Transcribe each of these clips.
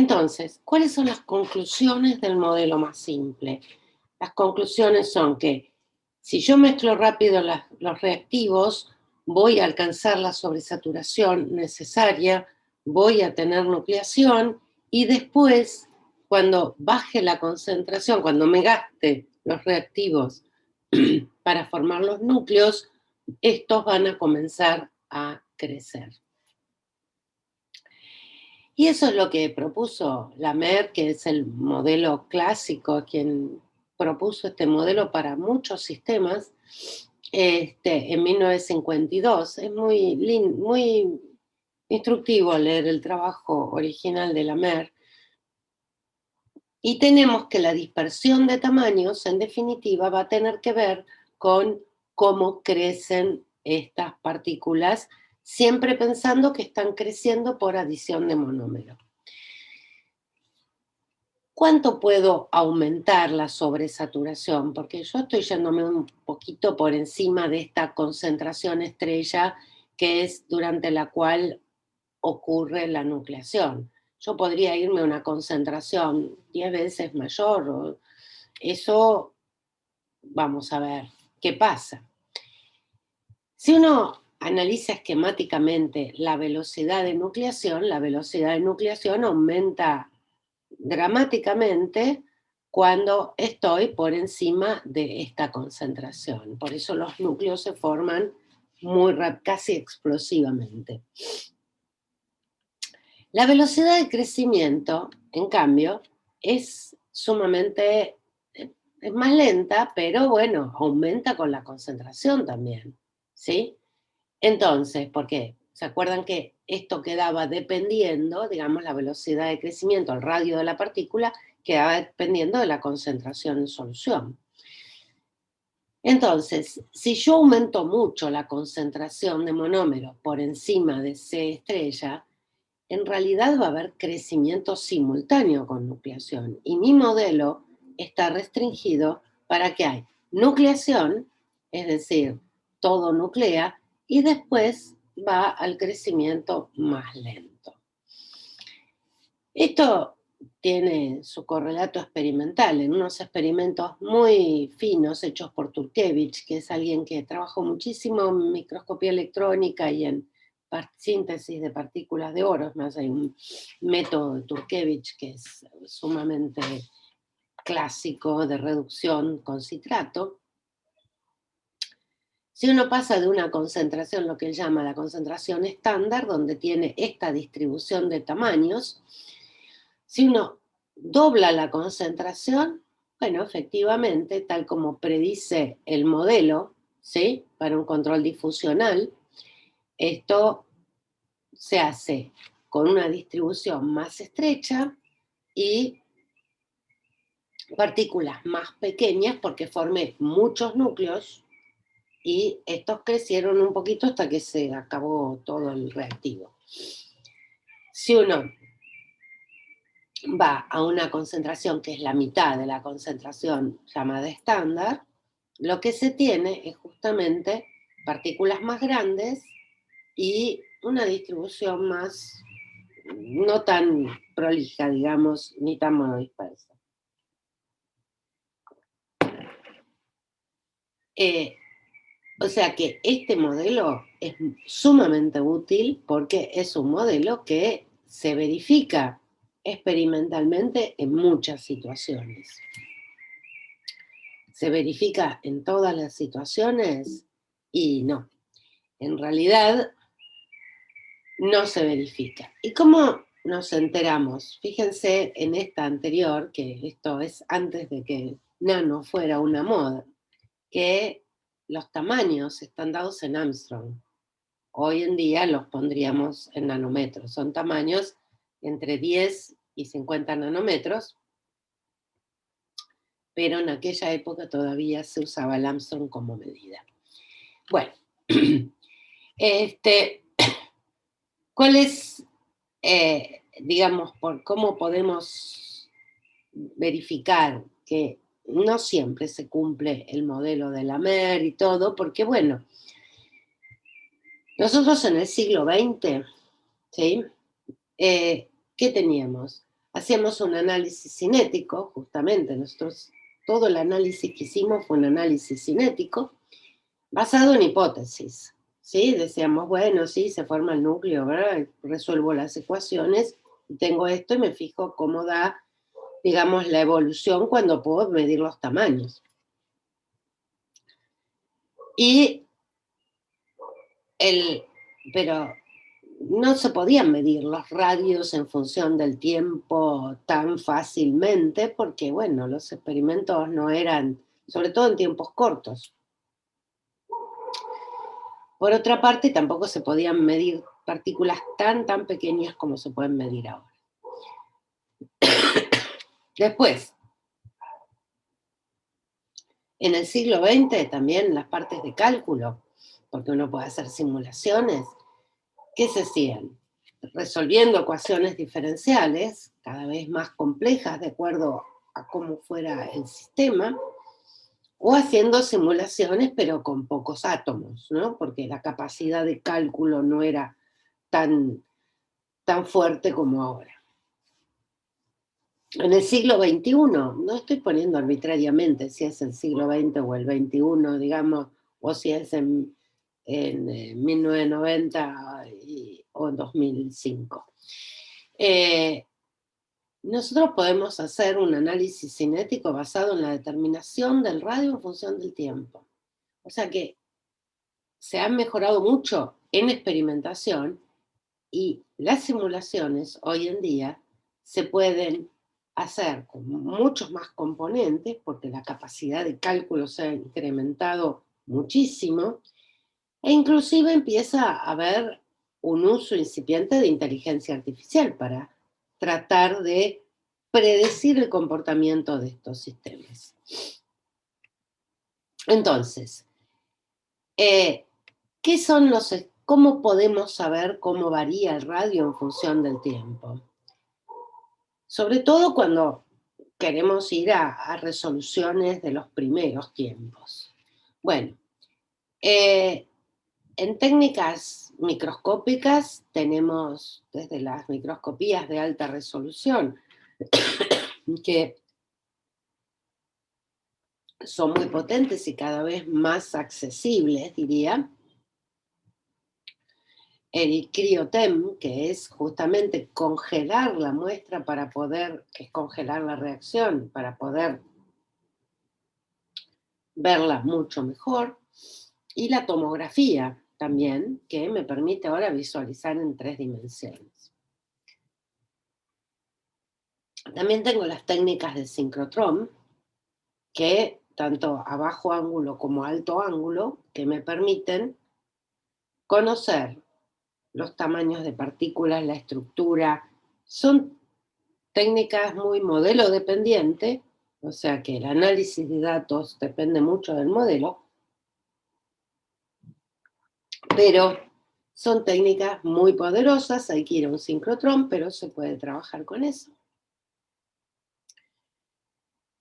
Entonces, ¿cuáles son las conclusiones del modelo más simple? Las conclusiones son que si yo mezclo rápido los reactivos, voy a alcanzar la sobresaturación necesaria, voy a tener nucleación y después, cuando baje la concentración, cuando me gaste los reactivos para formar los núcleos, estos van a comenzar a crecer. Y eso es lo que propuso Lamer, que es el modelo clásico, quien propuso este modelo para muchos sistemas en 1952. Es muy instructivo leer el trabajo original de Lamer. Y tenemos que la dispersión de tamaños, en definitiva, va a tener que ver con cómo crecen estas partículas, siempre pensando que están creciendo por adición de monómero. ¿Cuánto puedo aumentar la sobresaturación? Porque yo estoy yéndome un poquito por encima de esta concentración estrella que es durante la cual ocurre la nucleación. Yo podría irme a una concentración 10 veces mayor. Eso, vamos a ver qué pasa. Si uno analiza esquemáticamente la velocidad de nucleación aumenta dramáticamente cuando estoy por encima de esta concentración. Por eso los núcleos se forman casi explosivamente. La velocidad de crecimiento, en cambio, es sumamente, es más lenta, pero bueno, aumenta con la concentración también, ¿sí? Entonces, ¿por qué? ¿Se acuerdan que esto quedaba dependiendo, digamos, la velocidad de crecimiento, el radio de la partícula, quedaba dependiendo de la concentración en solución? Entonces, si yo aumento mucho la concentración de monómeros por encima de C estrella, en realidad va a haber crecimiento simultáneo con nucleación. Y mi modelo está restringido para que hay nucleación, es decir, todo nuclea, y después va al crecimiento más lento. Esto tiene su correlato experimental en unos experimentos muy finos hechos por Turkevich, que es alguien que trabajó muchísimo en microscopía electrónica y en síntesis de partículas de oro. Es más, hay un método de Turkevich que es sumamente clásico de reducción con citrato. Si uno pasa de una concentración, lo que él llama la concentración estándar, donde tiene esta distribución de tamaños, si uno dobla la concentración, bueno, efectivamente, tal como predice el modelo, ¿sí? Para un control difusional, esto se hace con una distribución más estrecha y partículas más pequeñas porque formé muchos núcleos y estos crecieron un poquito hasta que se acabó todo el reactivo. Si uno va a una concentración que es la mitad de la concentración llamada estándar, lo que se tiene es justamente partículas más grandes y una distribución más, no tan prolija, digamos, ni tan monodispersa. O sea que este modelo es sumamente útil porque es un modelo que se verifica experimentalmente en muchas situaciones. ¿Se verifica en todas las situaciones? Y no. En realidad no se verifica. ¿Y cómo nos enteramos? Fíjense en esta anterior, que esto es antes de que nano fuera una moda, que los tamaños están dados en Armstrong. Hoy en día los pondríamos en nanómetros. Son tamaños entre 10 y 50 nanómetros, pero en aquella época todavía se usaba el Armstrong como medida. Bueno, ¿cuál es, digamos, cómo podemos verificar que no siempre se cumple el modelo de Lamer y todo? Porque, bueno, nosotros en el siglo XX, ¿sí? ¿Qué teníamos? hacíamos un análisis cinético, justamente, nosotros, todo el análisis que hicimos fue un análisis cinético, basado en hipótesis, ¿sí? Decíamos, bueno, sí, se forma el núcleo, ¿verdad? Resuelvo las ecuaciones, tengo esto y me fijo cómo da, digamos, la evolución cuando puedo medir los tamaños. Y pero no se podían medir los radios en función del tiempo tan fácilmente porque, bueno, los experimentos no eran, sobre todo en tiempos cortos. Por otra parte, tampoco se podían medir partículas tan pequeñas como se pueden medir ahora. Después, en el siglo XX también las partes de cálculo, porque uno puede hacer simulaciones, ¿qué se hacían? Resolviendo ecuaciones diferenciales, cada vez más complejas de acuerdo a cómo fuera el sistema, o haciendo simulaciones pero con pocos átomos, ¿no? Porque la capacidad de cálculo no era tan fuerte como ahora. En el siglo XXI, no estoy poniendo arbitrariamente si es el siglo XX o el XXI, digamos, o si es en 1990 o en 2005. Nosotros podemos hacer un análisis cinético basado en la determinación del radio en función del tiempo. O sea que se han mejorado mucho en experimentación y las simulaciones hoy en día se pueden hacer con muchos más componentes porque la capacidad de cálculo se ha incrementado muchísimo e inclusive empieza a haber un uso incipiente de inteligencia artificial para tratar de predecir el comportamiento de estos sistemas. Entonces, ¿cómo podemos saber cómo varía el radio en función del tiempo? Sobre todo cuando queremos ir a resoluciones de los primeros tiempos. Bueno, en técnicas microscópicas tenemos desde las microscopías de alta resolución, que son muy potentes y cada vez más accesibles, diría. El criotem, que es justamente congelar la muestra para poder, que es congelar la reacción, para poder verla mucho mejor. Y la tomografía también, que me permite ahora visualizar en 3 dimensiones. También tengo las técnicas de sincrotrón, que tanto a bajo ángulo como a alto ángulo, que me permiten conocer los tamaños de partículas, la estructura. Son técnicas muy modelo dependiente, o sea que el análisis de datos depende mucho del modelo, pero son técnicas muy poderosas, hay que ir a un sincrotrón, pero se puede trabajar con eso.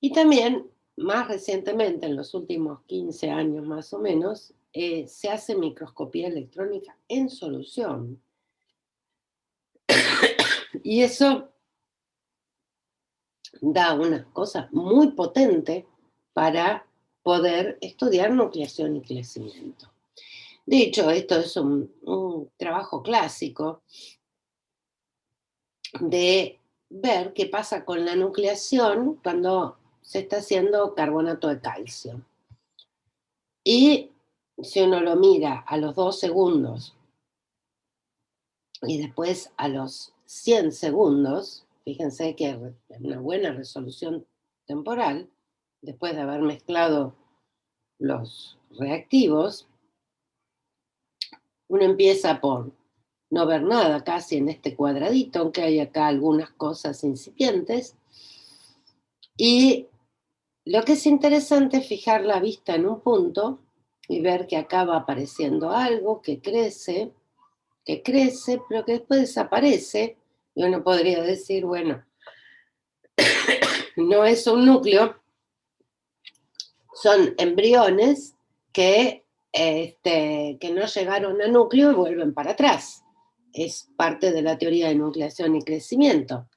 Y también, más recientemente, en los últimos 15 años más o menos, se hace microscopía electrónica en solución. Y eso da una cosa muy potente para poder estudiar nucleación y crecimiento. De hecho, esto es un trabajo clásico de ver qué pasa con la nucleación cuando se está haciendo carbonato de calcio. Y si uno lo mira a los 2 segundos y después a los 100 segundos, fíjense que una buena resolución temporal, después de haber mezclado los reactivos, uno empieza por no ver nada casi en este cuadradito, aunque hay acá algunas cosas incipientes. Y lo que es interesante es fijar la vista en un punto y ver que acá va apareciendo algo que crece, pero que después desaparece. Y uno podría decir, bueno, no es un núcleo, son embriones que no llegaron a núcleo y vuelven para atrás. Es parte de la teoría de nucleación y crecimiento.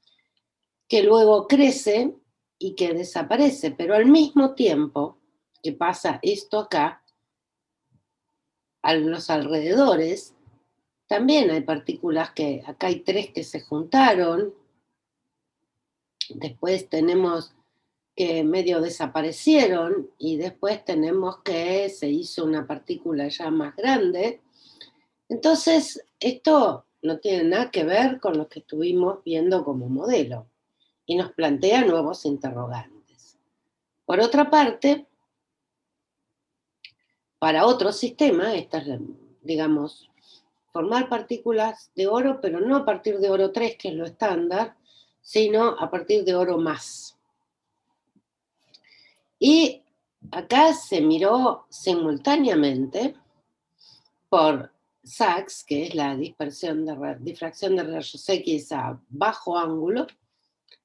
que luego crece y que desaparece, pero al mismo tiempo que pasa esto acá, a los alrededores, también hay partículas que, acá hay 3 que se juntaron, después tenemos que medio desaparecieron y después tenemos que se hizo una partícula ya más grande. Entonces, esto no tiene nada que ver con lo que estuvimos viendo como modelo y nos plantea nuevos interrogantes. Por otra parte, para otro sistema, esta es, digamos, formar partículas de oro, pero no a partir de oro 3, que es lo estándar, sino a partir de oro más. Y acá se miró simultáneamente por Sachs, que es la difracción de rayos X a bajo ángulo.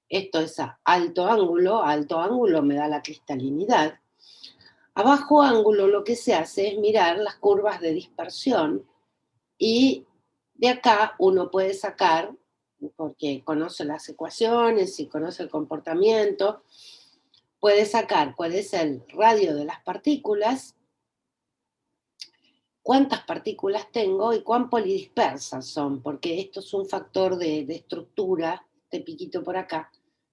Esto es a alto ángulo me da la cristalinidad. A bajo ángulo lo que se hace es mirar las curvas de dispersión y de acá uno puede sacar, porque conoce las ecuaciones y conoce el comportamiento, puede sacar cuál es el radio de las partículas, cuántas partículas tengo y cuán polidispersas son, porque esto es un factor de estructura, este piquito por acá,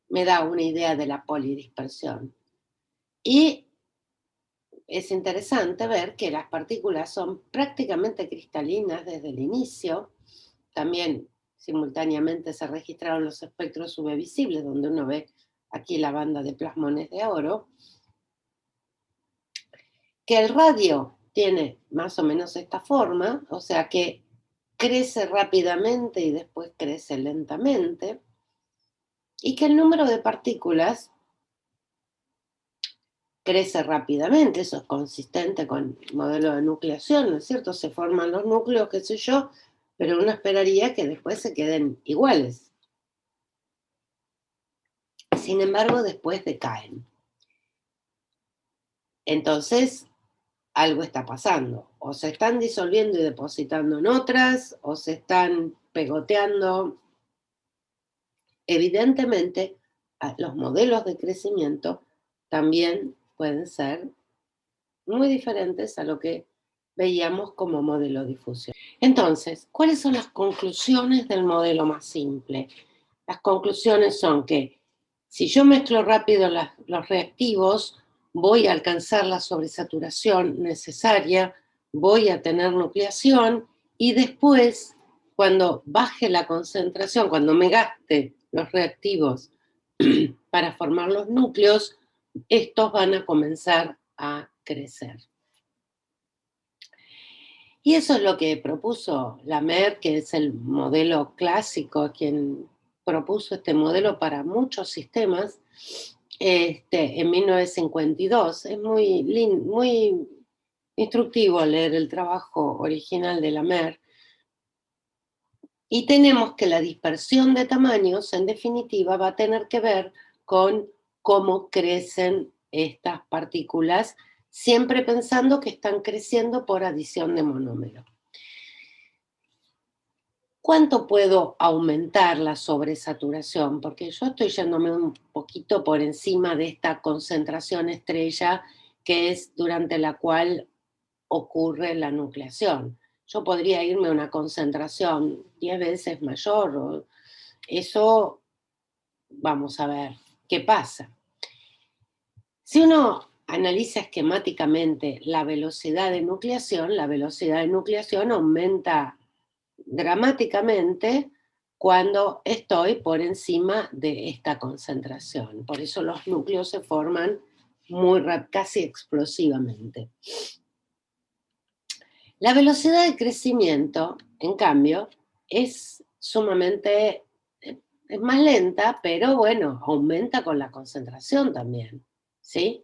me da una idea de la polidispersión. Y es interesante ver que las partículas son prácticamente cristalinas desde el inicio. También simultáneamente se registraron los espectros UV visibles, donde uno ve aquí la banda de plasmones de oro. Que el radio tiene más o menos esta forma, o sea que crece rápidamente y después crece lentamente, y que el número de partículas crece rápidamente, eso es consistente con el modelo de nucleación, ¿no es cierto? Se forman los núcleos, qué sé yo, pero uno esperaría que después se queden iguales. Sin embargo, después decaen. Entonces, algo está pasando. O se están disolviendo y depositando en otras, o se están pegoteando. Evidentemente, los modelos de crecimiento también pueden ser muy diferentes a lo que veíamos como modelo de difusión. Entonces, ¿cuáles son las conclusiones del modelo más simple? Las conclusiones son que si yo mezclo rápido los reactivos, voy a alcanzar la sobresaturación necesaria, voy a tener nucleación y después, cuando baje la concentración, cuando me gaste los reactivos para formar los núcleos, estos van a comenzar a crecer. Y eso es lo que propuso Lamer, que es el modelo clásico, quien propuso este modelo para muchos sistemas en 1952. Es muy instructivo leer el trabajo original de Lamer. Y tenemos que la dispersión de tamaños, en definitiva, va a tener que ver con cómo crecen estas partículas, siempre pensando que están creciendo por adición de monómero. ¿Cuánto puedo aumentar la sobresaturación? Porque yo estoy yéndome un poquito por encima de esta concentración estrella que es durante la cual ocurre la nucleación. Yo podría irme a una concentración 10 veces mayor. Eso, vamos a ver qué pasa. Si uno analiza esquemáticamente la velocidad de nucleación aumenta dramáticamente cuando estoy por encima de esta concentración. Por eso los núcleos se forman casi explosivamente. La velocidad de crecimiento, en cambio, es sumamente, es más lenta, pero bueno, aumenta con la concentración también, ¿sí?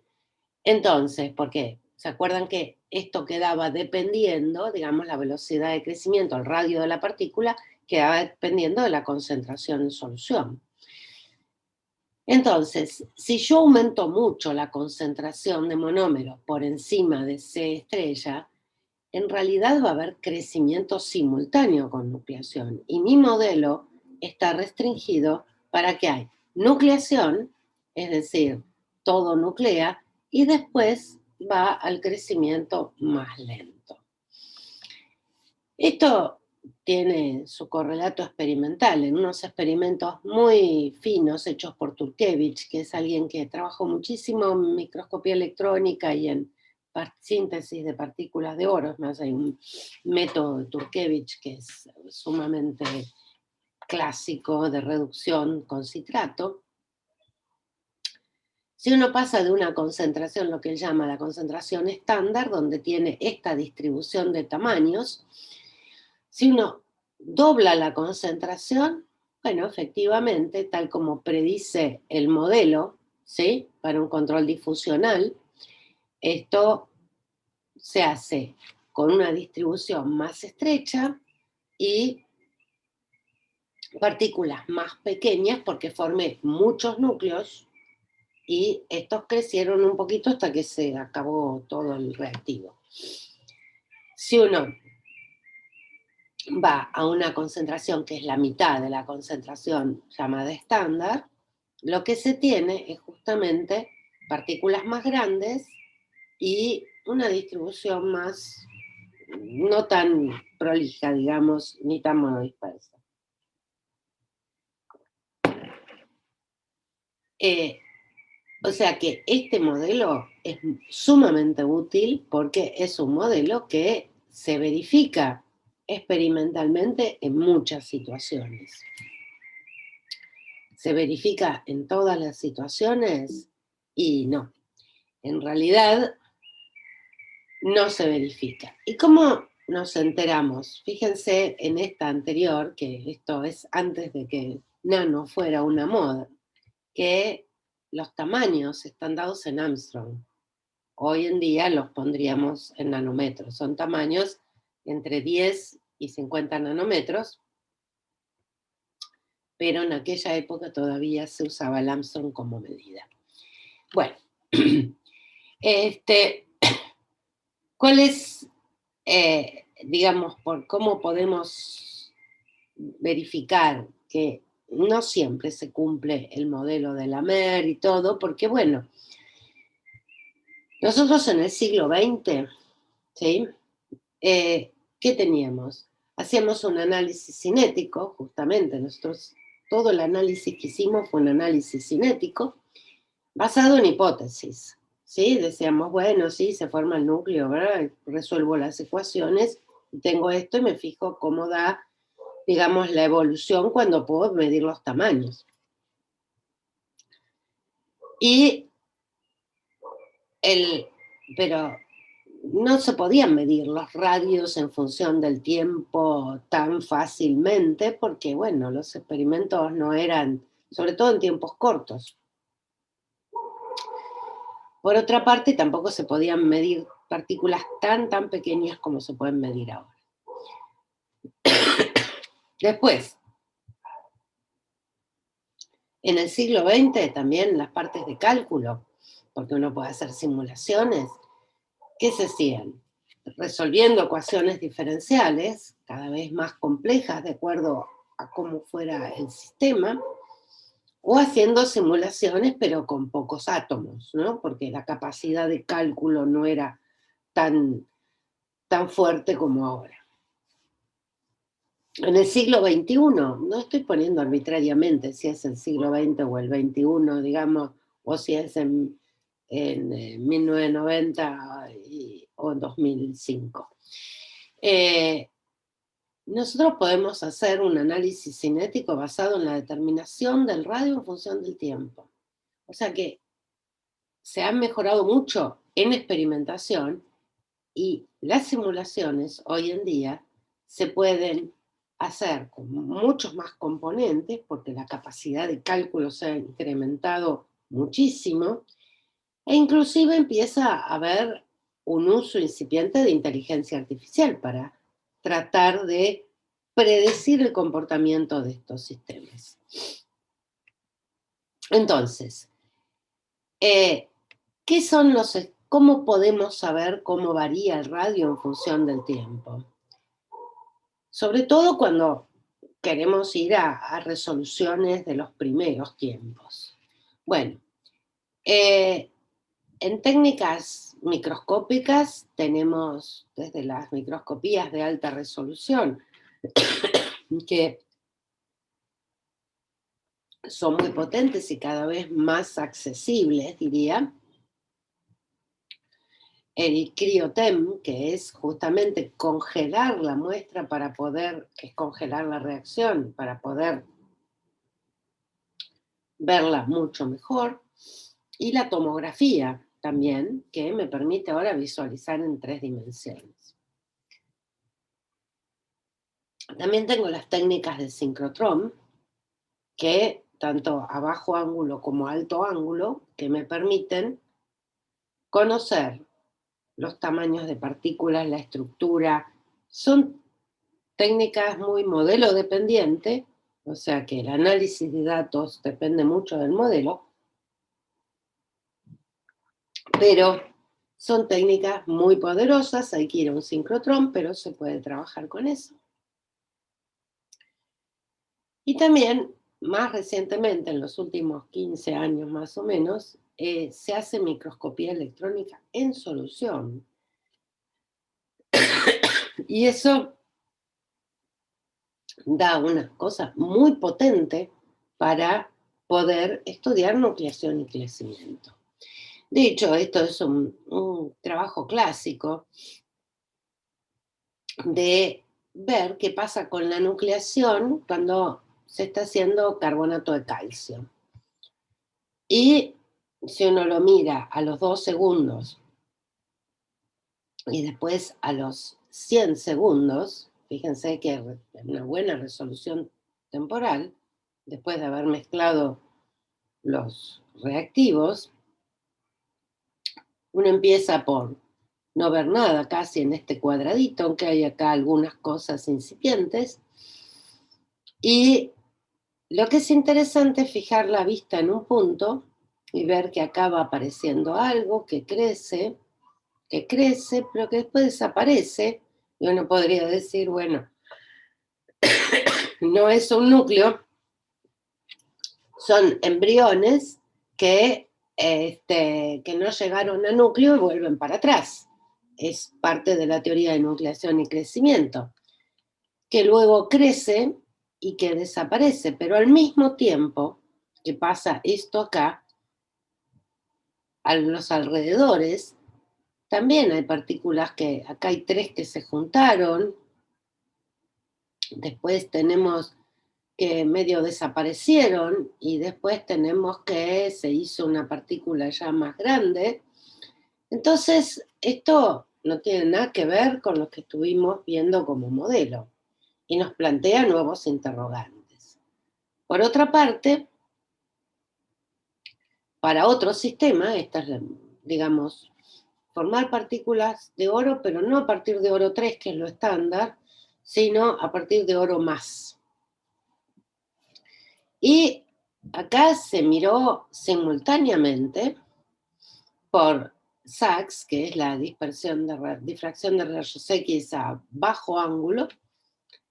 Entonces, ¿por qué? ¿Se acuerdan que esto quedaba dependiendo, digamos, la velocidad de crecimiento, el radio de la partícula, quedaba dependiendo de la concentración en solución? Entonces, si yo aumento mucho la concentración de monómeros por encima de C estrella, en realidad va a haber crecimiento simultáneo con nucleación y mi modelo está restringido para que hay nucleación, es decir, todo nuclea, y después va al crecimiento más lento. Esto tiene su correlato experimental en unos experimentos muy finos hechos por Turkevich, que es alguien que trabajó muchísimo en microscopía electrónica y en síntesis de partículas de oro. Es más, hay un método de Turkevich que es sumamente clásico de reducción con citrato. Si uno pasa de una concentración, lo que él llama la concentración estándar, donde tiene esta distribución de tamaños, si uno dobla la concentración, bueno, efectivamente, tal como predice el modelo, ¿sí? Para un control difusional, esto se hace con una distribución más estrecha y partículas más pequeñas porque formé muchos núcleos y estos crecieron un poquito hasta que se acabó todo el reactivo. Si uno va a una concentración que es la mitad de la concentración llamada estándar, lo que se tiene es justamente partículas más grandes y una distribución más, no tan prolija, digamos, ni tan monodispersa. O sea que este modelo es sumamente útil porque es un modelo que se verifica experimentalmente en muchas situaciones. ¿Se verifica en todas las situaciones? Y no. En realidad no se verifica. ¿Y cómo nos enteramos? Fíjense en esta anterior, que esto es antes de que nano fuera una moda, que los tamaños están dados en Armstrong. Hoy en día los pondríamos en nanómetros. Son tamaños entre 10 y 50 nanómetros, pero en aquella época todavía se usaba el Armstrong como medida. Bueno, ¿cuál es, digamos, por cómo podemos verificar que no siempre se cumple el modelo de la MER y todo? Porque, bueno, nosotros en el siglo XX, ¿sí? ¿Qué teníamos? Hacíamos un análisis cinético, justamente, nosotros, todo el análisis que hicimos fue un análisis cinético, basado en hipótesis, ¿sí? Decíamos, bueno, sí, se forma el núcleo, ¿verdad? Resuelvo las ecuaciones, y tengo esto y me fijo cómo da, digamos, la evolución cuando puedo medir los tamaños. Pero no se podían medir los radios en función del tiempo tan fácilmente porque, bueno, los experimentos no eran, sobre todo en tiempos cortos. Por otra parte, tampoco se podían medir partículas tan pequeñas como se pueden medir ahora. Después, en el siglo XX también las partes de cálculo, porque uno puede hacer simulaciones, ¿qué se hacían? Resolviendo ecuaciones diferenciales, cada vez más complejas de acuerdo a cómo fuera el sistema, o haciendo simulaciones pero con pocos átomos, ¿no? Porque la capacidad de cálculo no era tan fuerte como ahora. En el siglo XXI, no estoy poniendo arbitrariamente si es el siglo XX o el XXI, digamos, o si es en 1990 o en 2005. Nosotros podemos hacer un análisis cinético basado en la determinación del radio en función del tiempo. O sea que se han mejorado mucho en experimentación y las simulaciones hoy en día se pueden hacer con muchos más componentes porque la capacidad de cálculo se ha incrementado muchísimo e inclusive empieza a haber un uso incipiente de inteligencia artificial para tratar de predecir el comportamiento de estos sistemas. Entonces, ¿cómo podemos saber cómo varía el radio en función del tiempo? Sobre todo cuando queremos ir a resoluciones de los primeros tiempos. Bueno, en técnicas microscópicas tenemos desde las microscopías de alta resolución, que son muy potentes y cada vez más accesibles, diría. El criotem, que es justamente congelar la muestra para poder, que es congelar la reacción, para poder verla mucho mejor. Y la tomografía también, que me permite ahora visualizar en 3 dimensiones. También tengo las técnicas de sincrotrón, que tanto a bajo ángulo como a alto ángulo, que me permiten conocer los tamaños de partículas, la estructura. Son técnicas muy modelo dependiente, o sea que el análisis de datos depende mucho del modelo, pero son técnicas muy poderosas, hay que ir a un sincrotrón, pero se puede trabajar con eso. Y también, más recientemente, en los últimos 15 años más o menos, se hace microscopía electrónica en solución. Y eso da una cosa muy potente para poder estudiar nucleación y crecimiento. De hecho, esto es un trabajo clásico de ver qué pasa con la nucleación cuando se está haciendo carbonato de calcio. Y si uno lo mira a los 2 segundos y después a los 100 segundos, fíjense que es una buena resolución temporal, después de haber mezclado los reactivos, uno empieza por no ver nada casi en este cuadradito, aunque hay acá algunas cosas incipientes. Y lo que es interesante es fijar la vista en un punto y ver que acá va apareciendo algo que crece, pero que después desaparece. Y uno podría decir, bueno, no es un núcleo, son embriones que no llegaron a núcleo y vuelven para atrás. Es parte de la teoría de nucleación y crecimiento, que luego crece y que desaparece, pero al mismo tiempo que pasa esto acá, a los alrededores, también hay partículas que, acá hay 3 que se juntaron, después tenemos que medio desaparecieron y después tenemos que se hizo una partícula ya más grande. Entonces, esto no tiene nada que ver con lo que estuvimos viendo como modelo y nos plantea nuevos interrogantes. Por otra parte, para otro sistema, digamos, formar partículas de oro, pero no a partir de oro 3, que es lo estándar, sino a partir de oro más. Y acá se miró simultáneamente por SACS, que es la difracción de rayos X a bajo ángulo.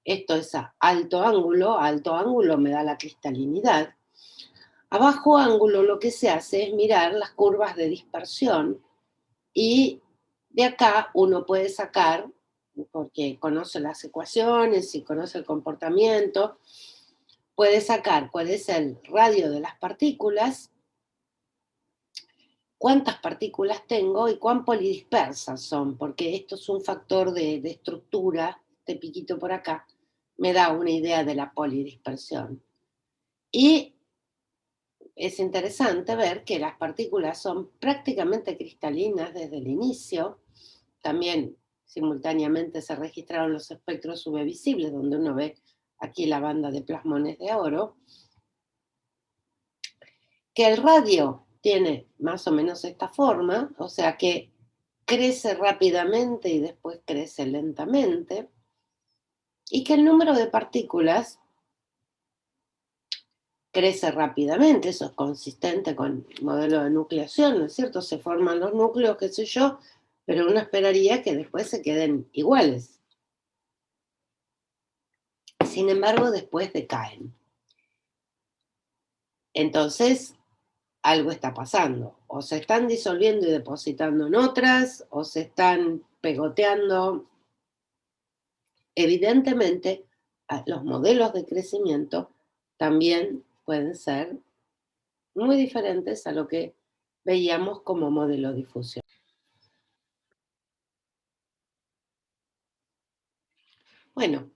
Esto es a alto ángulo me da la cristalinidad. A bajo ángulo lo que se hace es mirar las curvas de dispersión y de acá uno puede sacar, porque conoce las ecuaciones y conoce el comportamiento, puede sacar cuál es el radio de las partículas, cuántas partículas tengo y cuán polidispersas son, porque esto es un factor de estructura, este piquito por acá, me da una idea de la polidispersión. Y es interesante ver que las partículas son prácticamente cristalinas desde el inicio. También simultáneamente se registraron los espectros UV visibles, donde uno ve aquí la banda de plasmones de oro. Que el radio tiene más o menos esta forma, o sea que crece rápidamente y después crece lentamente, y que el número de partículas crece rápidamente, eso es consistente con el modelo de nucleación, ¿no es cierto? Se forman los núcleos, qué sé yo, pero uno esperaría que después se queden iguales. sin embargo después decaen. Entonces, algo está pasando. O se están disolviendo y depositando en otras, o se están pegoteando. Evidentemente, los modelos de crecimiento también pueden ser muy diferentes a lo que veíamos como modelo de difusión. Bueno,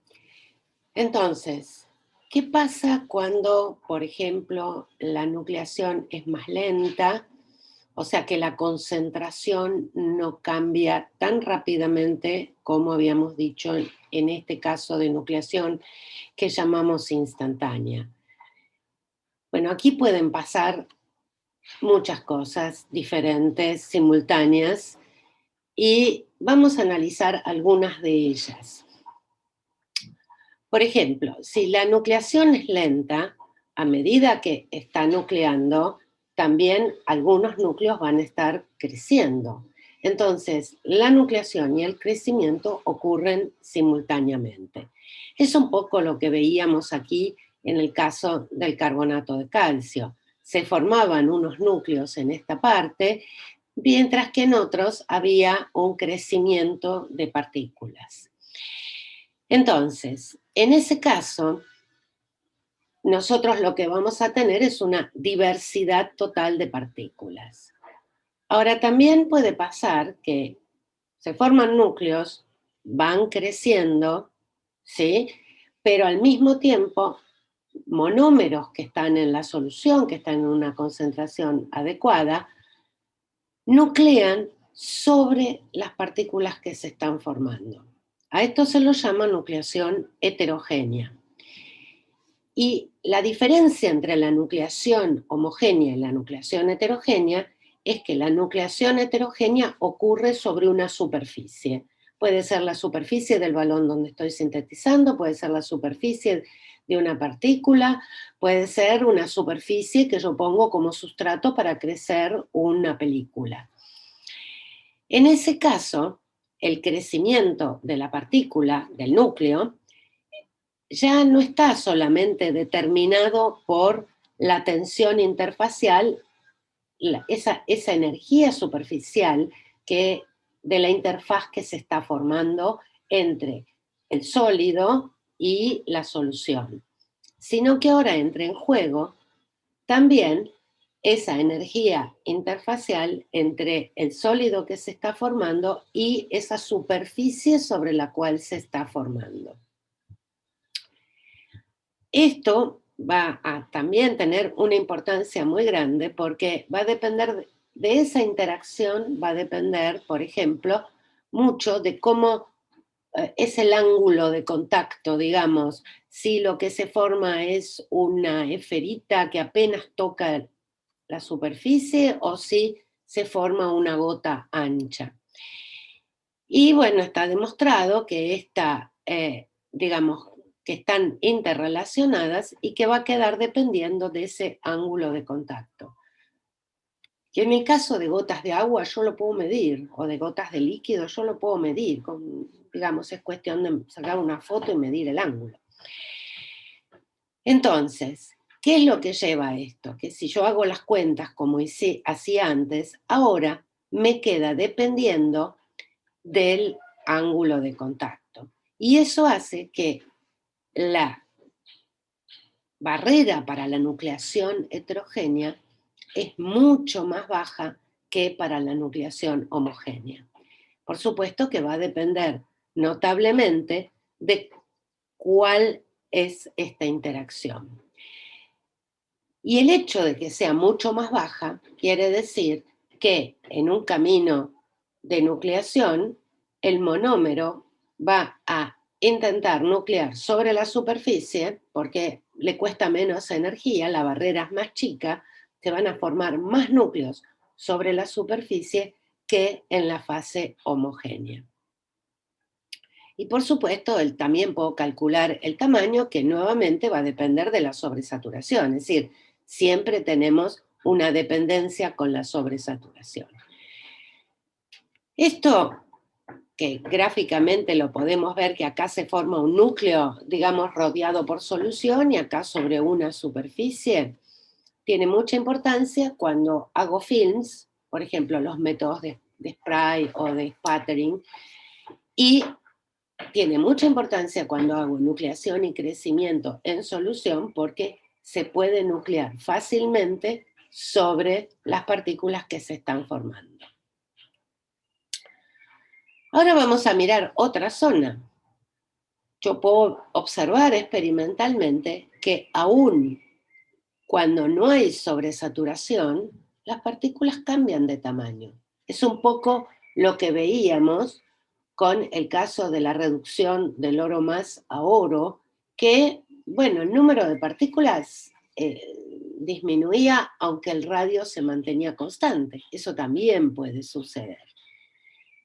entonces, ¿qué pasa cuando, por ejemplo, la nucleación es más lenta? O sea que la concentración no cambia tan rápidamente como habíamos dicho en este caso de nucleación que llamamos instantánea. Bueno, aquí pueden pasar muchas cosas diferentes, simultáneas, y vamos a analizar algunas de ellas. Por ejemplo, si la nucleación es lenta, a medida que está nucleando, también algunos núcleos van a estar creciendo. Entonces, la nucleación y el crecimiento ocurren simultáneamente. Es un poco lo que veíamos aquí en el caso del carbonato de calcio. Se formaban unos núcleos en esta parte, mientras que en otros había un crecimiento de partículas. Entonces, en ese caso, nosotros lo que vamos a tener es una diversidad total de partículas. Ahora, también puede pasar que se forman núcleos, van creciendo, ¿sí? Pero al mismo tiempo, monómeros que están en la solución, que están en una concentración adecuada, nuclean sobre las partículas que se están formando. A esto se lo llama nucleación heterogénea. Y la diferencia entre la nucleación homogénea y la nucleación heterogénea es que la nucleación heterogénea ocurre sobre una superficie. Puede ser la superficie del balón donde estoy sintetizando, puede ser la superficie de una partícula, puede ser una superficie que yo pongo como sustrato para crecer una película. En ese caso, el crecimiento de la partícula, del núcleo, ya no está solamente determinado por la tensión interfacial, esa energía superficial de la interfaz que se está formando entre el sólido y la solución, sino que ahora entra en juego también esa energía interfacial entre el sólido que se está formando y esa superficie sobre la cual se está formando. Esto va a también tener una importancia muy grande porque va a depender de esa interacción, va a depender, por ejemplo, mucho de cómo es el ángulo de contacto, digamos, si lo que se forma es una esferita que apenas toca la superficie o si se forma una gota ancha. Y bueno, está demostrado que digamos, que están interrelacionadas y que va a quedar dependiendo de ese ángulo de contacto. Que en el caso de gotas de agua yo lo puedo medir, o de gotas de líquido yo lo puedo medir, digamos, es cuestión de sacar una foto y medir el ángulo. Entonces, ¿qué es lo que lleva a esto? Que si yo hago las cuentas como hacía antes, ahora me queda dependiendo del ángulo de contacto. Y eso hace que la barrera para la nucleación heterogénea es mucho más baja que para la nucleación homogénea. Por supuesto que va a depender notablemente de cuál es esta interacción. Y el hecho de que sea mucho más baja quiere decir que en un camino de nucleación, el monómero va a intentar nuclear sobre la superficie porque le cuesta menos energía, la barrera es más chica, se van a formar más núcleos sobre la superficie que en la fase homogénea. Y por supuesto, también puedo calcular el tamaño, que nuevamente va a depender de la sobresaturación, es decir, siempre tenemos una dependencia con la sobresaturación. Esto que gráficamente lo podemos ver, que acá se forma un núcleo, digamos, rodeado por solución y acá sobre una superficie, tiene mucha importancia cuando hago films, por ejemplo, los métodos de spray o de spattering, y tiene mucha importancia cuando hago nucleación y crecimiento en solución porque se puede nuclear fácilmente sobre las partículas que se están formando. Ahora vamos a mirar otra zona. Yo puedo observar experimentalmente que aún cuando no hay sobresaturación, las partículas cambian de tamaño. Es un poco lo que veíamos con el caso de la reducción del oro más a oro, que, bueno, el número de partículas disminuía aunque el radio se mantenía constante. Eso también puede suceder.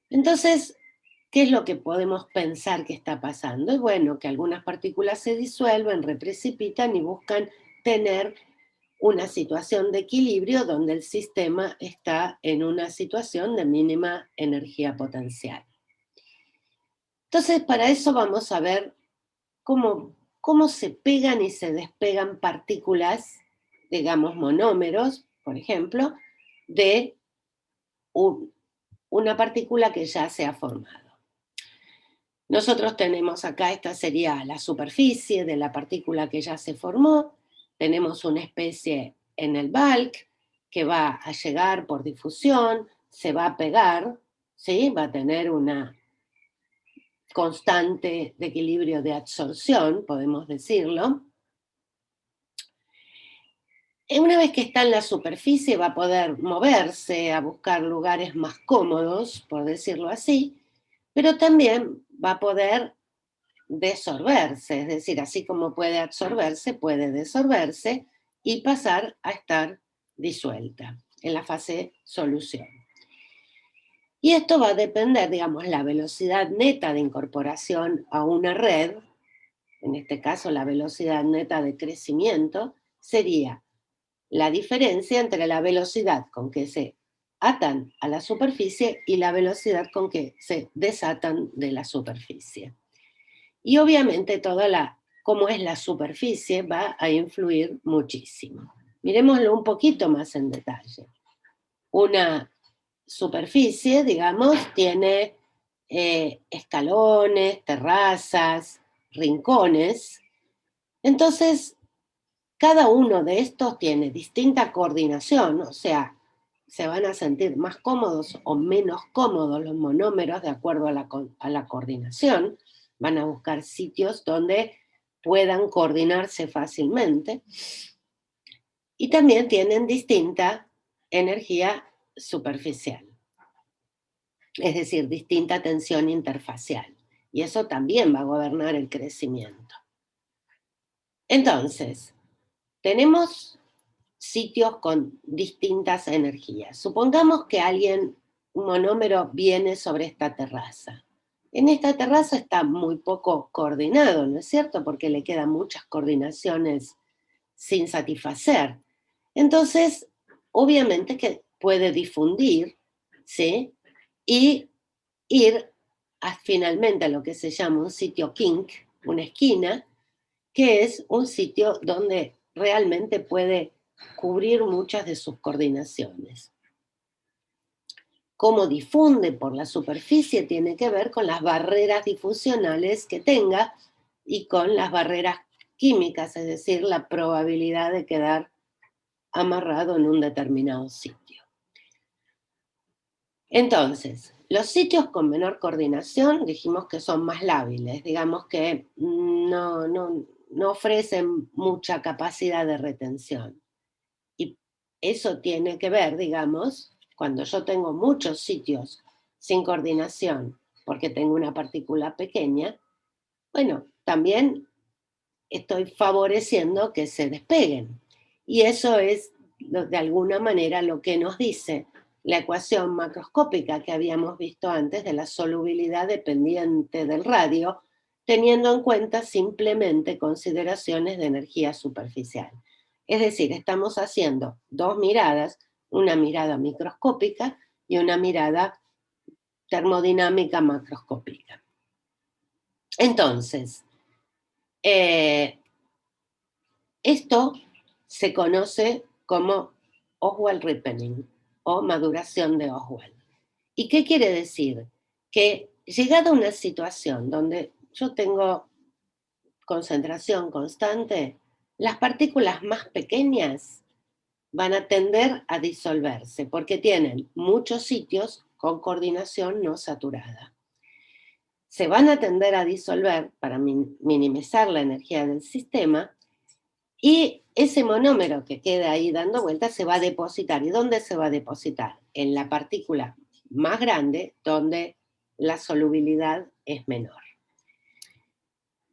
Entonces, ¿qué es lo que podemos pensar que está pasando? Y bueno, que algunas partículas se disuelven, reprecipitan y buscan tener una situación de equilibrio donde el sistema está en una situación de mínima energía potencial. Entonces, para eso vamos a ver cómo se pegan y se despegan partículas, digamos monómeros, por ejemplo, de una partícula que ya se ha formado. Nosotros tenemos acá, esta sería la superficie de la partícula que ya se formó, tenemos una especie en el bulk que va a llegar por difusión, se va a pegar, ¿sí? Va a tener una constante de equilibrio de absorción, podemos decirlo. Una vez que está en la superficie va a poder moverse, a buscar lugares más cómodos, por decirlo así, pero también va a poder desorberse, es decir, así como puede absorberse, puede desorberse y pasar a estar disuelta en la fase solución. Y esto va a depender, digamos, la velocidad neta de incorporación a una red, en este caso la velocidad neta de crecimiento, sería la diferencia entre la velocidad con que se atan a la superficie y la velocidad con que se desatan de la superficie. Y obviamente cómo es la superficie va a influir muchísimo. Miremoslo un poquito más en detalle. Una superficie, digamos, tiene escalones, terrazas, rincones. Entonces, cada uno de estos tiene distinta coordinación, o sea, se van a sentir más cómodos o menos cómodos los monómeros de acuerdo a la coordinación. Van a buscar sitios donde puedan coordinarse fácilmente. Y también tienen distinta energía superficial, es decir, distinta tensión interfacial. Y eso también va a gobernar el crecimiento. Entonces, tenemos sitios con distintas energías. Supongamos que un monómero, viene sobre esta terraza. En esta terraza está muy poco coordinado, ¿no es cierto? Porque le quedan muchas coordinaciones sin satisfacer. Entonces, obviamente que puede difundir, ¿sí? Y ir finalmente a lo que se llama un sitio kink, una esquina, que es un sitio donde realmente puede cubrir muchas de sus coordinaciones. Cómo difunde por la superficie tiene que ver con las barreras difusionales que tenga y con las barreras químicas, es decir, la probabilidad de quedar amarrado en un determinado sitio. Entonces, los sitios con menor coordinación dijimos que son más lábiles, digamos que no ofrecen mucha capacidad de retención. Y eso tiene que ver, digamos, cuando yo tengo muchos sitios sin coordinación porque tengo una partícula pequeña, bueno, también estoy favoreciendo que se despeguen. Y eso es de alguna manera lo que nos dice la ecuación macroscópica que habíamos visto antes de la solubilidad dependiente del radio, teniendo en cuenta simplemente consideraciones de energía superficial. Es decir, estamos haciendo dos miradas, una mirada microscópica y una mirada termodinámica macroscópica. Entonces, esto se conoce como Oswald ripening o maduración de Oswald. ¿Y qué quiere decir? Que llegada a una situación donde yo tengo concentración constante, las partículas más pequeñas van a tender a disolverse porque tienen muchos sitios con coordinación no saturada. Se van a tender a disolver para minimizar la energía del sistema y ese monómero que queda ahí dando vueltas se va a depositar. ¿Y dónde se va a depositar? En la partícula más grande, donde la solubilidad es menor.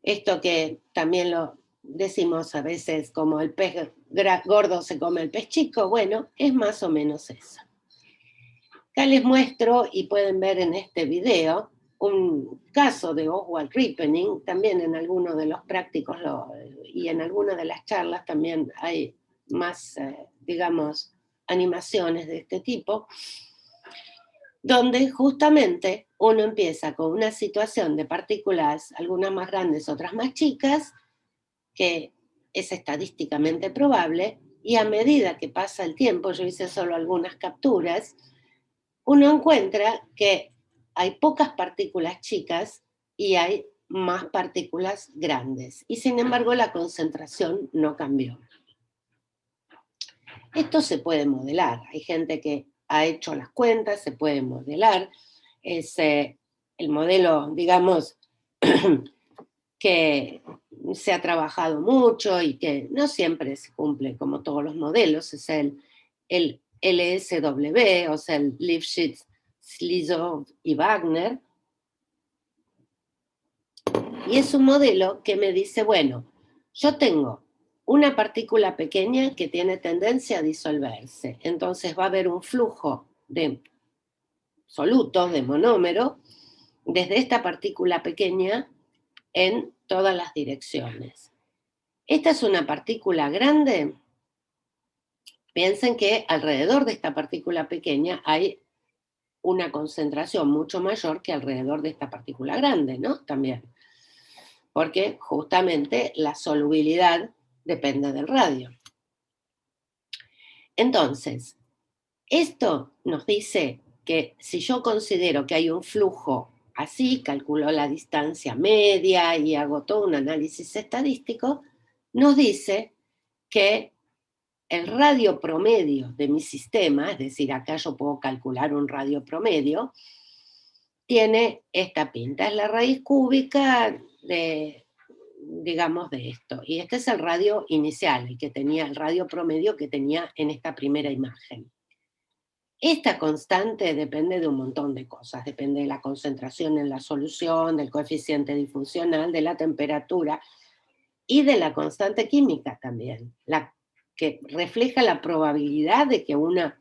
Esto que también lo decimos a veces como el pez gordo se come el pez chico, bueno, es más o menos eso. Acá les muestro y pueden ver en este video un caso de Oswald ripening, también en algunos de los prácticos y en algunas de las charlas también hay más, digamos, animaciones de este tipo, donde justamente uno empieza con una situación de partículas, algunas más grandes, otras más chicas, que es estadísticamente probable, y a medida que pasa el tiempo, yo hice solo algunas capturas, uno encuentra que hay pocas partículas chicas y hay más partículas grandes. Y sin embargo, la concentración no cambió. Esto se puede modelar. Hay gente que ha hecho las cuentas, se puede modelar. Es el modelo, digamos, que se ha trabajado mucho y que no siempre se cumple como todos los modelos. Es el LSW, o sea, el Lifshitz, Slizov y Wagner. Y es un modelo que me dice, bueno, yo tengo una partícula pequeña que tiene tendencia a disolverse. Entonces va a haber un flujo de solutos, de monómero, desde esta partícula pequeña en todas las direcciones. Esta es una partícula grande. Piensen que alrededor de esta partícula pequeña hay una concentración mucho mayor que alrededor de esta partícula grande, ¿no? También. Porque justamente la solubilidad depende del radio. Entonces, esto nos dice que si yo considero que hay un flujo así, calculo la distancia media y hago todo un análisis estadístico, nos dice que el radio promedio de mi sistema, es decir, acá yo puedo calcular un radio promedio, tiene esta pinta, es la raíz cúbica de, digamos, de esto. Y este es el radio inicial, el radio promedio que tenía en esta primera imagen. Esta constante depende de un montón de cosas, depende de la concentración en la solución, del coeficiente difusional, de la temperatura y de la constante química también, la que refleja la probabilidad de que una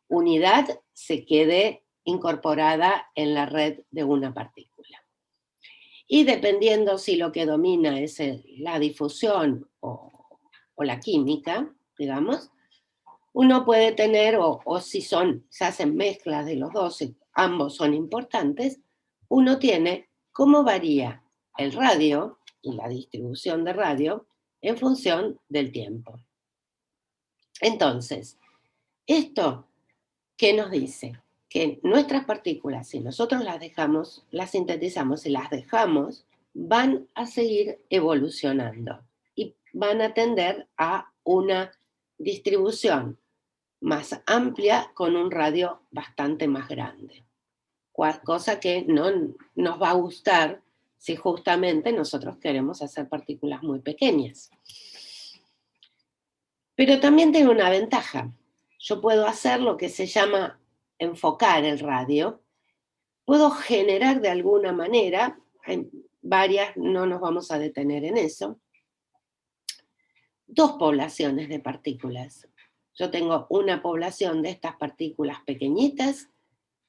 unidad se quede incorporada en la red de una partícula. Y dependiendo si lo que domina es la difusión o la química, digamos, uno puede tener, o si se hacen mezclas de los dos, y ambos son importantes, uno tiene cómo varía el radio y la distribución de radio en función del tiempo. Entonces, ¿esto qué nos dice? Que nuestras partículas, si nosotros las dejamos, las sintetizamos y las dejamos, van a seguir evolucionando y van a tender a una distribución más amplia con un radio bastante más grande. Cosa que no nos va a gustar si justamente nosotros queremos hacer partículas muy pequeñas. Pero también tiene una ventaja. Yo puedo hacer lo que se llama enfocar el radio. Puedo generar de alguna manera, hay varias, no nos vamos a detener en eso, dos poblaciones de partículas. Yo tengo una población de estas partículas pequeñitas,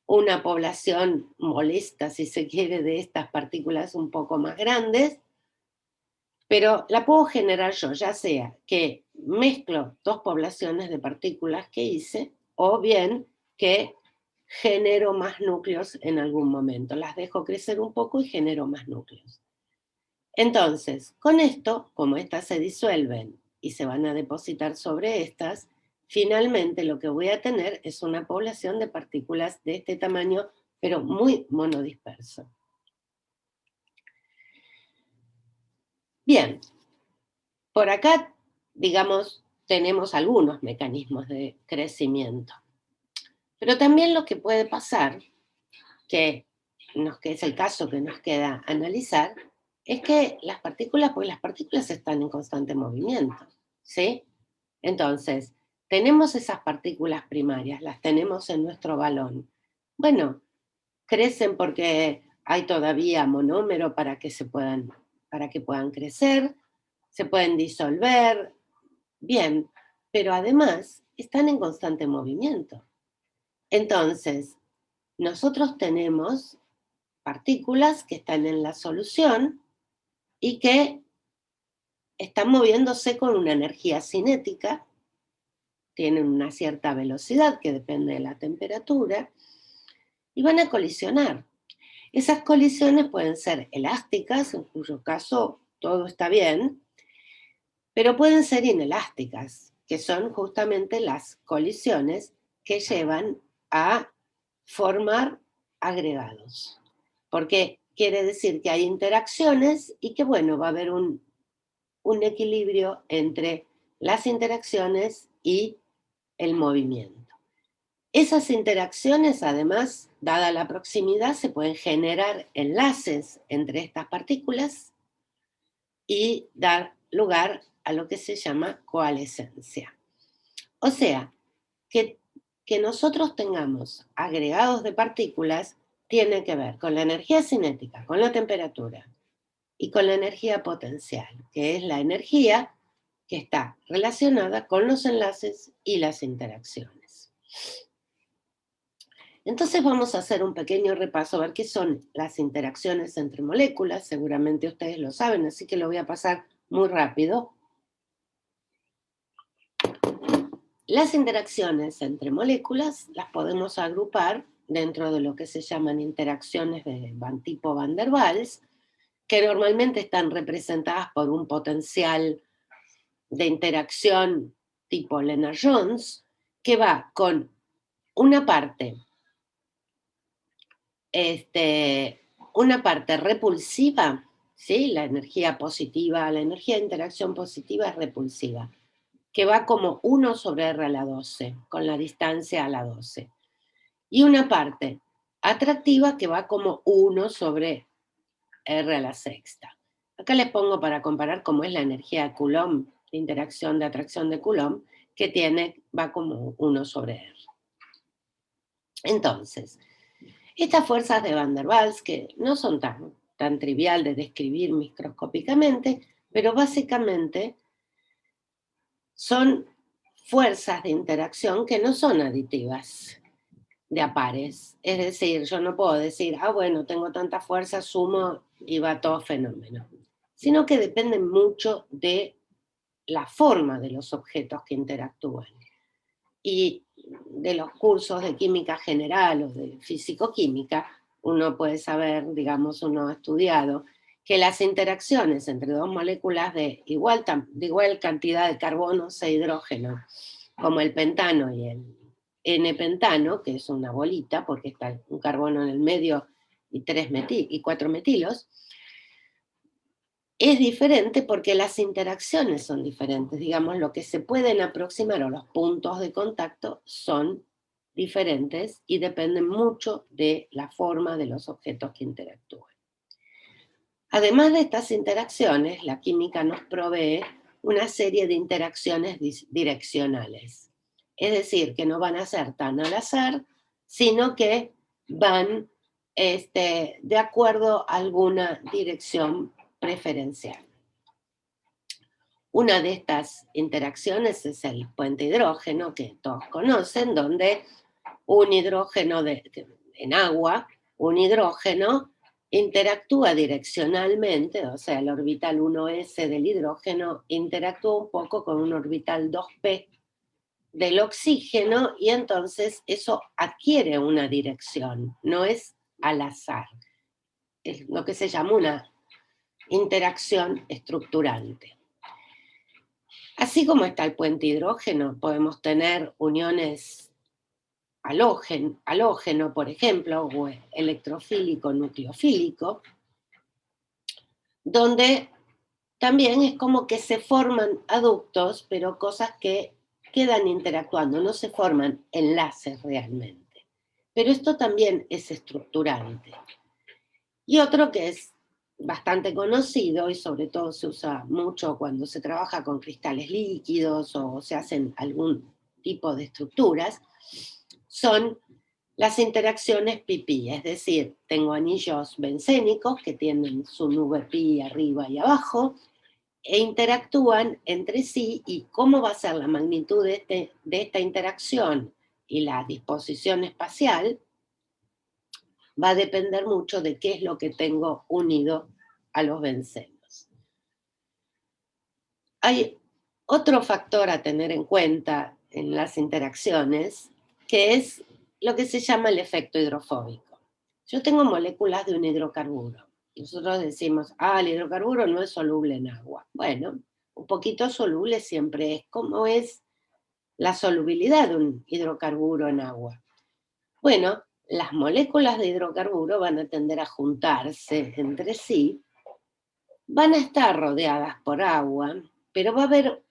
una población molesta, si se quiere, de estas partículas un poco más grandes, pero la puedo generar yo, ya sea que mezclo dos poblaciones de partículas que hice, o bien que genero más núcleos en algún momento. Las dejo crecer un poco y genero más núcleos. Entonces, con esto, como estas se disuelven y se van a depositar sobre estas, finalmente lo que voy a tener es una población de partículas de este tamaño, pero muy monodisperso. Bien, por acá, digamos, tenemos algunos mecanismos de crecimiento. Pero también lo que puede pasar, que es el caso que nos queda analizar, es que las partículas, porque las partículas están en constante movimiento, ¿sí? Entonces, tenemos esas partículas primarias, las tenemos en nuestro balón. Bueno, crecen porque hay todavía monómero para que puedan crecer, se pueden disolver, bien, pero además están en constante movimiento. Entonces, nosotros tenemos partículas que están en la solución y que están moviéndose con una energía cinética, tienen una cierta velocidad que depende de la temperatura y van a colisionar. Esas colisiones pueden ser elásticas, en cuyo caso todo está bien, pero pueden ser inelásticas, que son justamente las colisiones que llevan a formar agregados. Porque quiere decir que hay interacciones y que, bueno, va a haber un equilibrio entre las interacciones y el movimiento. Esas interacciones, además, dada la proximidad, se pueden generar enlaces entre estas partículas y dar lugar a lo que se llama coalescencia. O sea, que, que nosotros tengamos agregados de partículas tiene que ver con la energía cinética, con la temperatura y con la energía potencial, que es la energía que está relacionada con los enlaces y las interacciones. Entonces vamos a hacer un pequeño repaso, a ver qué son las interacciones entre moléculas. Seguramente ustedes lo saben, así que lo voy a pasar muy rápido. Las interacciones entre moléculas las podemos agrupar dentro de lo que se llaman interacciones de tipo Van der Waals, que normalmente están representadas por un potencial de interacción tipo Lennard-Jones, que va con una parte, una parte repulsiva, ¿sí? La energía positiva, la energía de interacción positiva es repulsiva, que va como 1 sobre R a la 12, con la distancia a la 12. Y una parte atractiva que va como 1 sobre R a la sexta. Acá les pongo para comparar cómo es la energía de Coulomb, de interacción de atracción de Coulomb, que va como 1 sobre R. Entonces, estas fuerzas de Van der Waals, que no son tan trivial de describir microscópicamente, pero básicamente son fuerzas de interacción que no son aditivas, de a pares. Es decir, yo no puedo decir, bueno, tengo tanta fuerza, sumo y va todo fenómeno. Sino que dependen mucho de la forma de los objetos que interactúan. Y de los cursos de química general o de físico-química, uno puede saber, digamos, uno ha estudiado, que las interacciones entre dos moléculas de igual cantidad de carbonos e hidrógeno, como el pentano y el N-pentano, que es una bolita, porque está un carbono en el medio y 4 metilos, es diferente porque las interacciones son diferentes. Digamos, lo que se pueden aproximar o los puntos de contacto son diferentes y dependen mucho de la forma de los objetos que interactúan. Además de estas interacciones, la química nos provee una serie de interacciones direccionales. Es decir, que no van a ser tan al azar, sino que van de acuerdo a alguna dirección preferencial. Una de estas interacciones es el puente hidrógeno, que todos conocen, donde un hidrógeno en agua, un hidrógeno interactúa direccionalmente, o sea, el orbital 1s del hidrógeno interactúa un poco con un orbital 2p del oxígeno y entonces eso adquiere una dirección, no es al azar. Es lo que se llama una interacción estructurante. Así como está el puente hidrógeno, podemos tener uniones halógeno, por ejemplo, o electrofílico, nucleofílico, donde también es como que se forman aductos, pero cosas que quedan interactuando, no se forman enlaces realmente. Pero esto también es estructurante. Y otro que es bastante conocido y sobre todo se usa mucho cuando se trabaja con cristales líquidos o se hacen algún tipo de estructuras, son las interacciones pi-pi, es decir, tengo anillos bencénicos que tienen su nube pi arriba y abajo e interactúan entre sí y cómo va a ser la magnitud de esta interacción y la disposición espacial va a depender mucho de qué es lo que tengo unido a los bencenos. Hay otro factor a tener en cuenta en las interacciones, que es lo que se llama el efecto hidrofóbico. Yo tengo moléculas de un hidrocarburo. Nosotros decimos, el hidrocarburo no es soluble en agua. Bueno, un poquito soluble siempre es. ¿Cómo es la solubilidad de un hidrocarburo en agua? Bueno, las moléculas de hidrocarburo van a tender a juntarse entre sí, van a estar rodeadas por agua, pero va a haber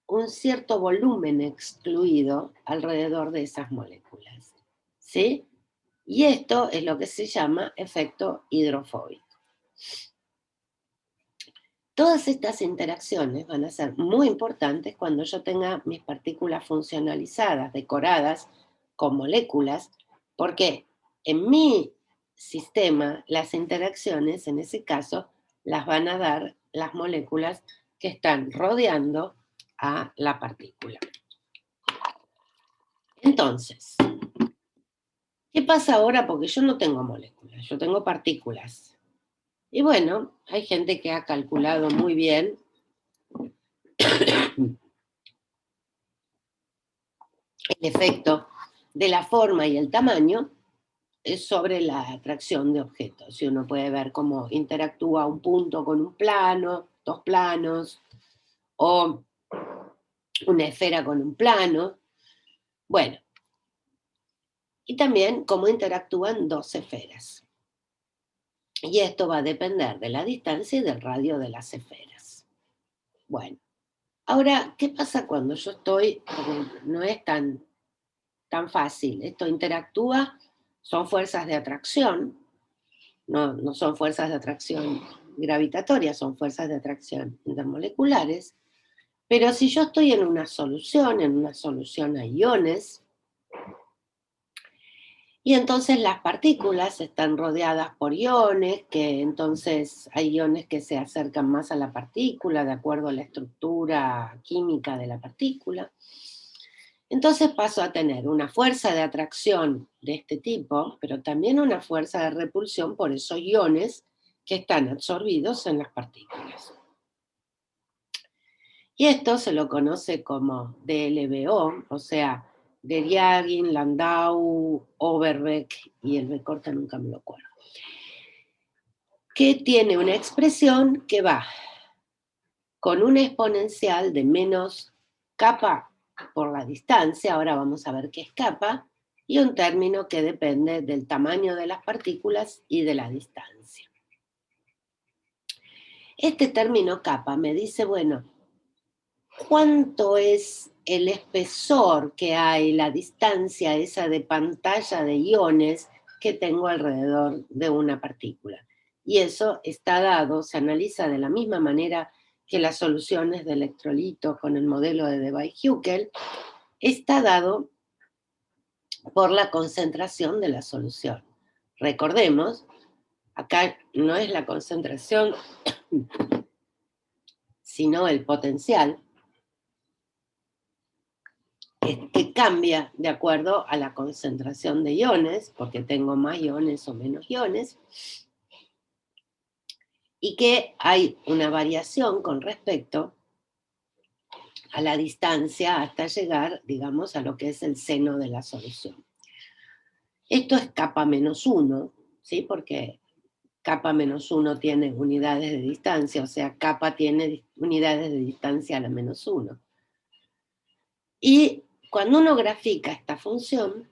un cierto volumen excluido alrededor de esas moléculas, ¿sí? Y esto es lo que se llama efecto hidrofóbico. Todas estas interacciones van a ser muy importantes cuando yo tenga mis partículas funcionalizadas, decoradas con moléculas, porque en mi sistema las interacciones, en ese caso, las van a dar las moléculas que están rodeando a la partícula. Entonces, ¿qué pasa ahora? Porque yo no tengo moléculas, yo tengo partículas. Y bueno, hay gente que ha calculado muy bien el efecto de la forma y el tamaño es sobre la atracción de objetos. Y uno puede ver cómo interactúa un punto con un plano, dos planos, o una esfera con un plano. Bueno, y también cómo interactúan dos esferas. Y esto va a depender de la distancia y del radio de las esferas. Bueno, ahora, ¿qué pasa cuando yo estoy, porque no es tan fácil, esto interactúa, son fuerzas de atracción, no son fuerzas de atracción gravitatorias, son fuerzas de atracción intermoleculares, pero si yo estoy en una solución a iones, y entonces las partículas están rodeadas por iones, que entonces hay iones que se acercan más a la partícula de acuerdo a la estructura química de la partícula. Entonces paso a tener una fuerza de atracción de este tipo, pero también una fuerza de repulsión por esos iones que están absorbidos en las partículas. Y esto se lo conoce como DLBO, o sea, de Dyarin, Landau, Overbeck, y el B corta nunca me lo acuerdo, que tiene una expresión que va con una exponencial de menos kappa por la distancia, ahora vamos a ver qué es kappa, y un término que depende del tamaño de las partículas y de la distancia. Este término kappa me dice, bueno, ¿cuánto es el espesor que hay, la distancia esa de pantalla de iones que tengo alrededor de una partícula? Y eso está dado, se analiza de la misma manera que las soluciones de electrolitos con el modelo de Debye-Hückel, está dado por la concentración de la solución. Recordemos, acá no es la concentración, sino el potencial, que cambia de acuerdo a la concentración de iones, porque tengo más iones o menos iones, y que hay una variación con respecto a la distancia hasta llegar, digamos, a lo que es el seno de la solución. Esto es capa menos 1, ¿sí? Porque capa menos 1 tiene unidades de distancia, o sea, capa tiene unidades de distancia a la menos 1. Y cuando uno grafica esta función,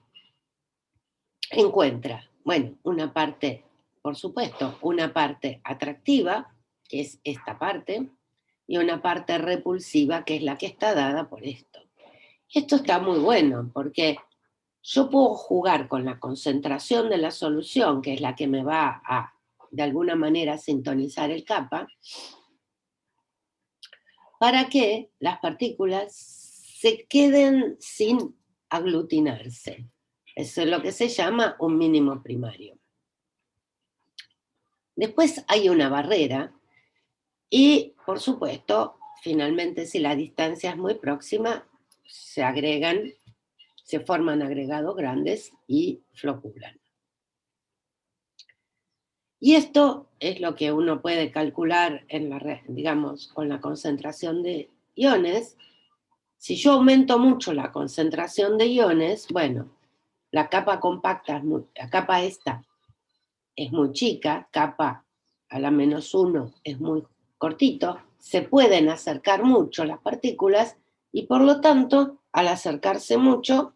encuentra, bueno, una parte, por supuesto, una parte atractiva, que es esta parte, y una parte repulsiva, que es la que está dada por esto. Esto está muy bueno, porque yo puedo jugar con la concentración de la solución, que es la que me va a, de alguna manera, sintonizar el capa, para que las partículas se queden sin aglutinarse. Eso es lo que se llama un mínimo primario. Después hay una barrera y, por supuesto, finalmente, si la distancia es muy próxima, se forman agregados grandes y floculan. Y esto es lo que uno puede calcular digamos, con la concentración de iones. Si yo aumento mucho la concentración de iones, bueno, la capa compacta, la capa esta es muy chica, capa a la menos 1 es muy cortito, se pueden acercar mucho las partículas y por lo tanto, al acercarse mucho,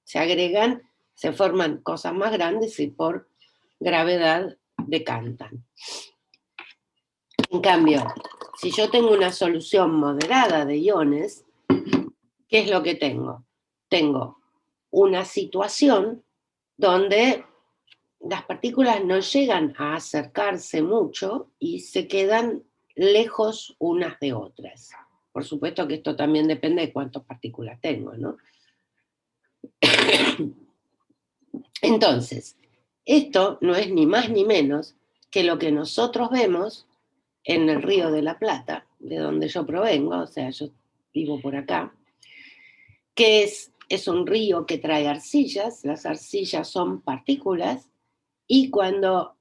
se forman cosas más grandes y por gravedad decantan. En cambio, si yo tengo una solución moderada de iones, ¿qué es lo que tengo? Tengo una situación donde las partículas no llegan a acercarse mucho y se quedan lejos unas de otras. Por supuesto que esto también depende de cuántas partículas tengo, ¿no? Entonces, esto no es ni más ni menos que lo que nosotros vemos en el Río de la Plata, de donde yo provengo, o sea, yo vivo por acá, que es un río que trae arcillas, las arcillas son partículas, y cuando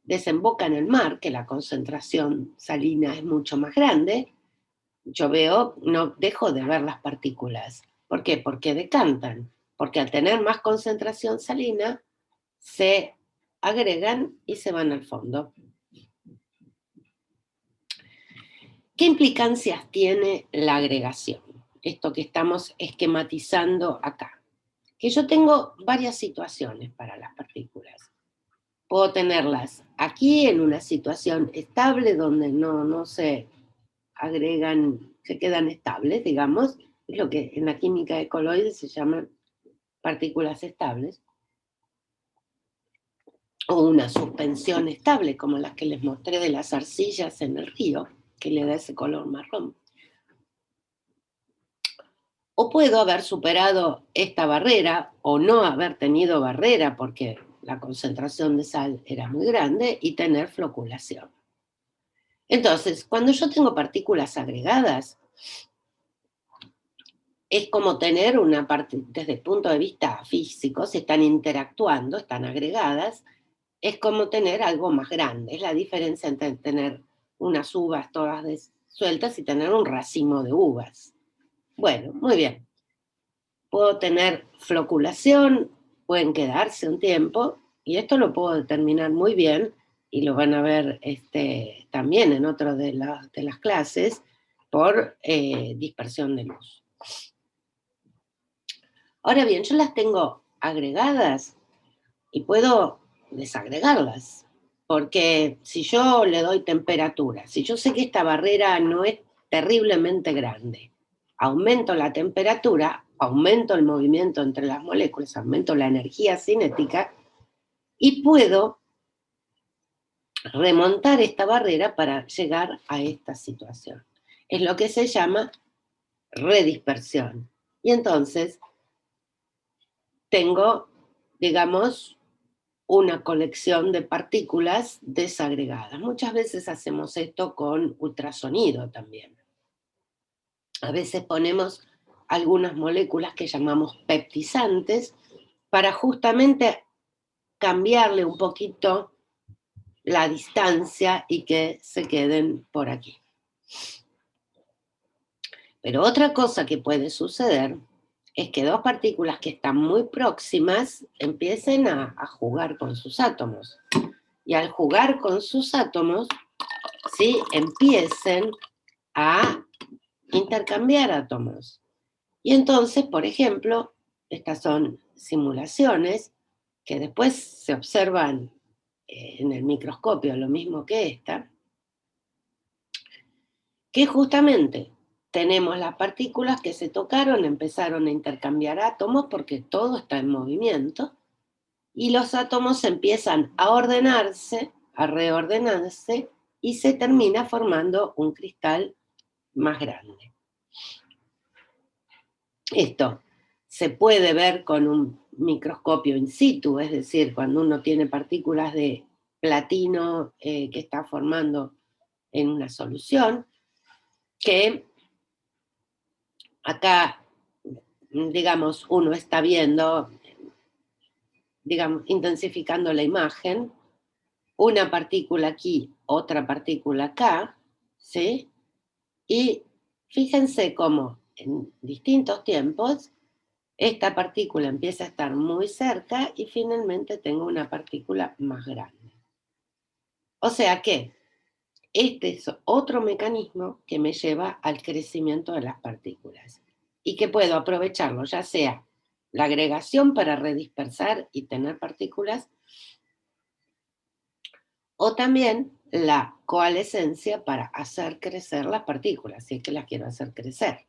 desemboca en el mar, que la concentración salina es mucho más grande, no dejo de ver las partículas. ¿Por qué? Porque decantan, porque al tener más concentración salina, se agregan y se van al fondo. ¿Qué implicancias tiene la agregación? Esto que estamos esquematizando acá. Que yo tengo varias situaciones para las partículas. Puedo tenerlas aquí en una situación estable donde no se agregan, se quedan estables, digamos. Es lo que en la química de coloides se llaman partículas estables. O una suspensión estable, como las que les mostré de las arcillas en el río, que le da ese color marrón. O puedo haber superado esta barrera o no haber tenido barrera porque la concentración de sal era muy grande y tener floculación. Entonces, cuando yo tengo partículas agregadas, es como tener una parte, desde el punto de vista físico, si están interactuando, están agregadas, es como tener algo más grande. Es la diferencia entre tener unas uvas todas sueltas y tener un racimo de uvas. Bueno, muy bien. Puedo tener floculación, pueden quedarse un tiempo, y esto lo puedo determinar muy bien, y lo van a ver también en otra de las clases, por dispersión de luz. Ahora bien, yo las tengo agregadas y puedo desagregarlas, porque si yo le doy temperatura, si yo sé que esta barrera no es terriblemente grande, aumento la temperatura, aumento el movimiento entre las moléculas, aumento la energía cinética y puedo remontar esta barrera para llegar a esta situación. Es lo que se llama redispersión. Y entonces tengo, digamos, una colección de partículas desagregadas. Muchas veces hacemos esto con ultrasonido también. A veces ponemos algunas moléculas que llamamos peptizantes para justamente cambiarle un poquito la distancia y que se queden por aquí. Pero otra cosa que puede suceder es que dos partículas que están muy próximas empiecen a jugar con sus átomos. Y al jugar con sus átomos, ¿sí?, empiecen a intercambiar átomos. Y entonces, por ejemplo, estas son simulaciones que después se observan en el microscopio, lo mismo que esta, que justamente tenemos las partículas que se tocaron, empezaron a intercambiar átomos porque todo está en movimiento, y los átomos empiezan a ordenarse, a reordenarse, y se termina formando un cristal más grande. Esto se puede ver con un microscopio in situ, es decir, cuando uno tiene partículas de platino que está formando en una solución, que acá, digamos, uno está viendo, digamos, intensificando la imagen, una partícula aquí, otra partícula acá, ¿sí? Y fíjense cómo en distintos tiempos esta partícula empieza a estar muy cerca y finalmente tengo una partícula más grande. O sea que este es otro mecanismo que me lleva al crecimiento de las partículas y que puedo aprovecharlo, ya sea la agregación para redispersar y tener partículas, o también la coalescencia para hacer crecer las partículas, si es que las quiero hacer crecer.